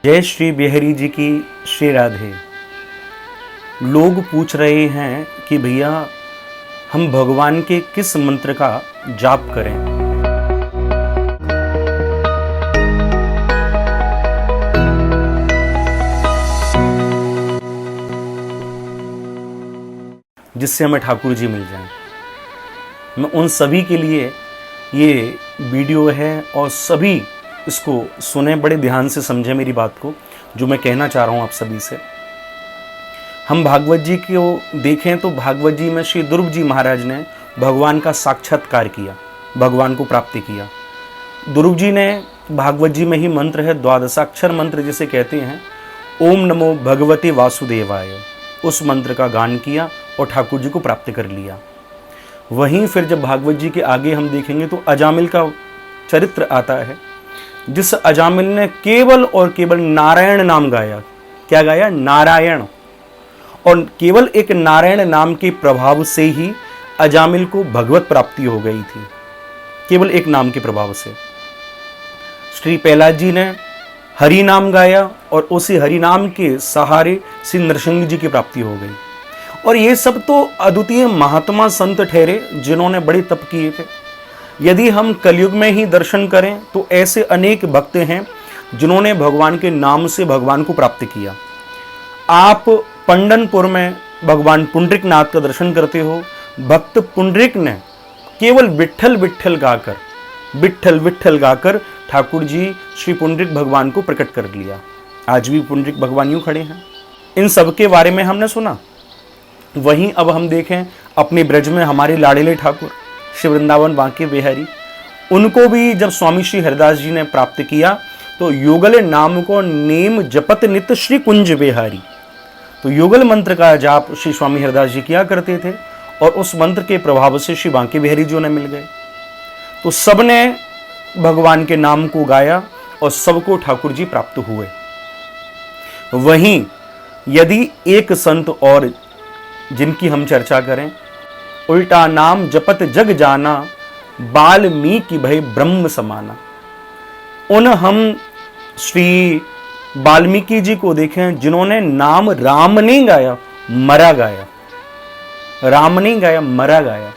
जय श्री बिहारी जी की श्री राधे। लोग पूछ रहे हैं कि भैया हम भगवान के किस मंत्र का जाप करें। जिससे हमें ठाकुर जी मिल जाएं। मैं उन सभी के लिए ये वीडियो है और सभी इसको सुने, बड़े ध्यान से समझें मेरी बात को, जो मैं कहना चाह रहा हूँ आप सभी से। हम भागवत जी को देखें तो भागवत जी में श्री ध्रुव जी महाराज ने भगवान का साक्षात्कार किया, भगवान को प्राप्ति किया। ध्रुव जी ने भागवत जी में ही मंत्र है, द्वादशाक्षर मंत्र जिसे कहते हैं, ओम नमो भगवते वासुदेवाय, उस मंत्र का गान किया और ठाकुर जी को प्राप्त कर लिया। वहीं फिर जब भागवत जी के आगे हम देखेंगे तो अजामिल का चरित्र आता है, जिस अजामिल ने केवल और केवल नारायण नाम गाया। क्या गाया? नारायण। और केवल एक नारायण नाम के प्रभाव से ही अजामिल को भगवत प्राप्ति हो गई थी, केवल एक नाम के प्रभाव से। श्री प्रहलाद जी ने हरि नाम गाया और उसी हरि नाम के सहारे श्री नरसिंह जी की प्राप्ति हो गई। और ये सब तो अद्वितीय महात्मा संत ठहरे जिन्होंने बड़े तप किए थे। यदि हम कलयुग में ही दर्शन करें तो ऐसे अनेक भक्त हैं जिन्होंने भगवान के नाम से भगवान को प्राप्त किया। आप पंडनपुर में भगवान पुंडरीक नाथ का दर्शन करते हो। भक्त पुंडरीक ने केवल विट्ठल विट्ठल गाकर, विट्ठल विट्ठल गाकर ठाकुर जी श्री पुंडरीक भगवान को प्रकट कर लिया। आज भी पुंडरीक भगवान यूं खड़े हैं। इन सब के बारे में हमने सुना। वहीं अब हम देखें अपने ब्रज में हमारे लाड़ेले ठाकुर श्री वृंदावन बांके बिहारी, उनको भी जब स्वामी श्री हरिदास जी ने प्राप्त किया तो युगल नाम को नेम जपत नित श्री कुंज बिहारी। तो युगल मंत्र का जाप श्री स्वामी हरिदास जी किया करते थे और उस मंत्र के प्रभाव से श्री बांके बिहारी जी ने मिल गए। तो सबने भगवान के नाम को गाया और सबको ठाकुर जी प्राप्त हुए। वहीं यदि एक संत और जिनकी हम चर्चा करें, उल्टा नाम जपत जग जाना, वाल्मीकि भय ब्रह्म समाना। उन हम श्री वाल्मीकि जी को देखें जिन्होंने नाम राम नहीं गाया, मरा गाया। राम नहीं गाया, मरा गाया।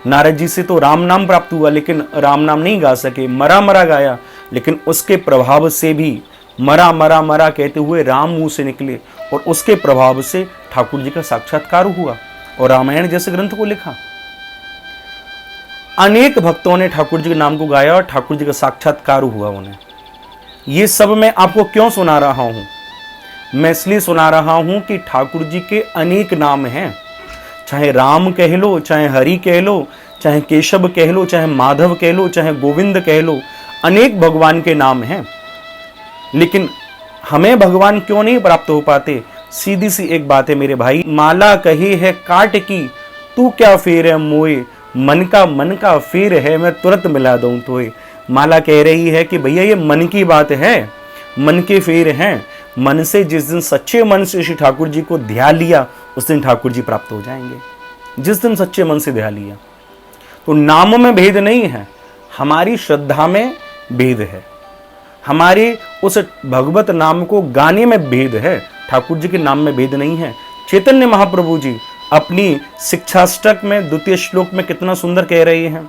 नारद जी से तो राम नाम प्राप्त हुआ लेकिन राम नाम नहीं गा सके, मरा मरा गाया। लेकिन उसके प्रभाव से भी मरा मरा मरा कहते हुए राम मुंह से निकले और उसके प्रभाव से ठाकुर जी का साक्षात्कार हुआ और रामायण जैसे ग्रंथ को लिखा। अनेक भक्तों ने ठाकुर जी के नाम को गाया और ठाकुर जी का साक्षात्कार हुआ उन्हें। ये सब मैं आपको क्यों सुना रहा हूं? मैं इसलिए सुना रहा हूं कि ठाकुर जी के अनेक नाम हैं। चाहे राम कह लो, चाहे हरि कह लो, चाहे केशव कह लो, चाहे माधव कह लो, चाहे गोविंद कह लो, अनेक भगवान के नाम हैं। लेकिन हमें भगवान क्यों नहीं प्राप्त हो पाते? सीधी सी एक बात है मेरे भाई, माला कही है काट की, तू क्या फेर है मोए, मन का फेर है, मैं तुरंत मिला दूं तोए। माला कह रही है कि भैया ये मन की बात है, मन के फेर हैं। मन से जिस दिन सच्चे मन से श्री ठाकुर जी को ध्यान लिया उस दिन ठाकुर जी प्राप्त हो जाएंगे। जिस दिन सच्चे मन से ध्यान लिया। तो नाम में भेद नहीं है, हमारी श्रद्धा में भेद है, हमारे उस भगवत नाम को गाने में भेद है। ठाकुर जी के नाम में भेद नहीं है। चैतन्य महाप्रभु जी अपनी शिक्षाष्टक में द्वितीय श्लोक में कितना सुंदर कह रहे हैं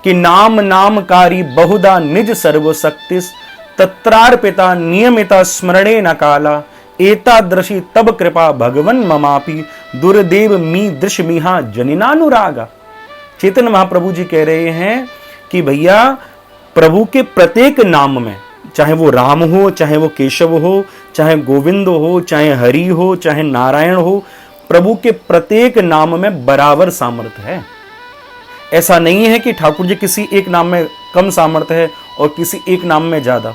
कि नाम नामकारी बहुधा निज सर्वशक्तिस, तत्रार्पिता नियमिता स्मरणे न काला, एतादृशी तब कृपा भगवन ममापि, दुर्देव मी दृश्यमिहा जनिनानुरागा। चैतन्य महाप्रभु जी कह रहे हैं कि भैया प्रभु के प्रत्येक नाम में, चाहे वो राम हो, चाहे वो केशव हो, चाहे गोविंद हो, चाहे हरि हो, चाहे नारायण हो, प्रभु के प्रत्येक नाम में बराबर सामर्थ्य है। ऐसा नहीं है कि ठाकुर जी किसी एक नाम में कम सामर्थ्य है और किसी एक नाम में ज्यादा।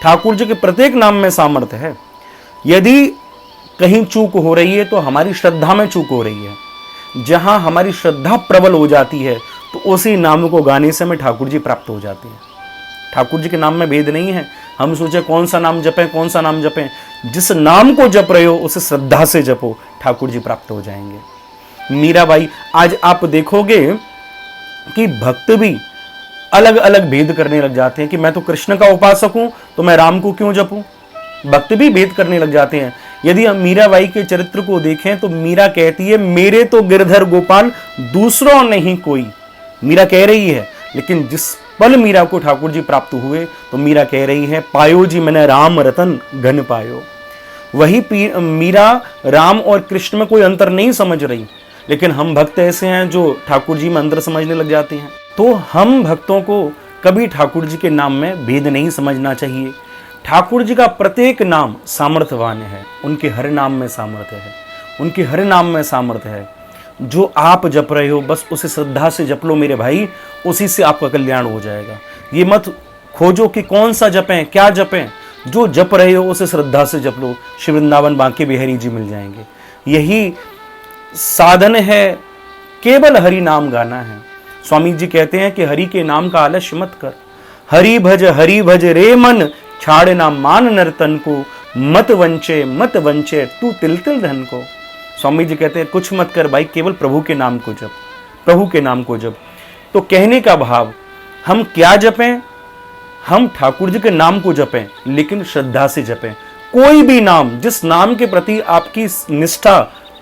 ठाकुर जी के प्रत्येक नाम में सामर्थ्य है। यदि कहीं चूक हो रही है तो हमारी श्रद्धा में चूक हो रही है। जहां हमारी श्रद्धा प्रबल हो जाती है तो उसी नाम को गाने से हमें ठाकुर जी प्राप्त हो जाते हैं। ठाकुर जी के नाम में भेद नहीं है। हम सोचे कौन सा नाम जपें, कौन सा नाम जपें। जिस नाम को जप रहे हो उसे श्रद्धा से जपो, ठाकुर जी प्राप्त हो जाएंगे। मीराबाई, आज आप देखोगे कि भक्त भी अलग अलग भेद करने लग जाते हैं कि मैं तो कृष्ण का उपासक हूं तो मैं राम को क्यों जपूं। भक्त भी भेद करने लग जाते हैं। यदि हम मीराबाई के चरित्र को देखें तो मीरा कहती है मेरे तो गिरधर गोपाल दूसरों नहीं कोई। मीरा कह रही है, लेकिन जिस पल मीरा को ठाकुर जी प्राप्त हुए तो मीरा कह रही है पायो जी मैंने राम रतन घन पायो। वही मीरा राम और कृष्ण में कोई अंतर नहीं समझ रही, लेकिन हम भक्त ऐसे हैं जो ठाकुर जी में अंतर समझने लग जाते हैं। तो हम भक्तों को कभी ठाकुर जी के नाम में भेद नहीं समझना चाहिए। ठाकुर जी का प्रत्येक नाम सामर्थ्यवान है, उनके हर नाम में सामर्थ्य है, उनके हर नाम में सामर्थ्य है। जो आप जप रहे हो बस उसे श्रद्धा से जप लो मेरे भाई, उसी से आपका कल्याण हो जाएगा। ये मत खोजो कि कौन सा जपें क्या जपें, जो जप रहे हो उसे श्रद्धा से जप लो, श्री वृंदावन बांके बिहारी जी मिल जाएंगे। यही साधन है, केवल हरि नाम गाना है। स्वामी जी कहते हैं कि हरि के नाम का आलस्य मत कर, हरि भज रे मन, छाड़ ना मान नर्तन को, मत वंचे तू तिल तिल धन को। स्वामी जी कहते हैं कुछ मत कर भाई, केवल प्रभु के नाम को जप, प्रभु के नाम को जप। तो कहने का भाव, हम क्या जपें, हम ठाकुर जी के नाम को जपें, लेकिन श्रद्धा से जपें। कोई भी नाम, जिस नाम के प्रति आपकी निष्ठा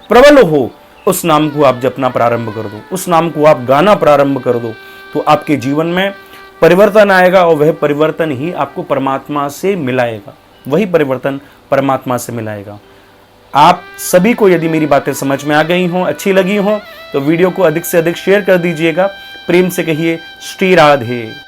प्रबल हो, उस नाम को आप जपना प्रारंभ कर दो, उस नाम को आप गाना प्रारंभ कर दो, तो आपके जीवन में परिवर्तन आएगा और वह परिवर्तन ही आपको परमात्मा से मिलाएगा, वही परिवर्तन परमात्मा से मिलाएगा। आप सभी को यदि मेरी बातें समझ में आ गई हों, अच्छी लगी हों, तो वीडियो को अधिक से अधिक शेयर कर दीजिएगा। प्रेम से कहिए श्री राधे।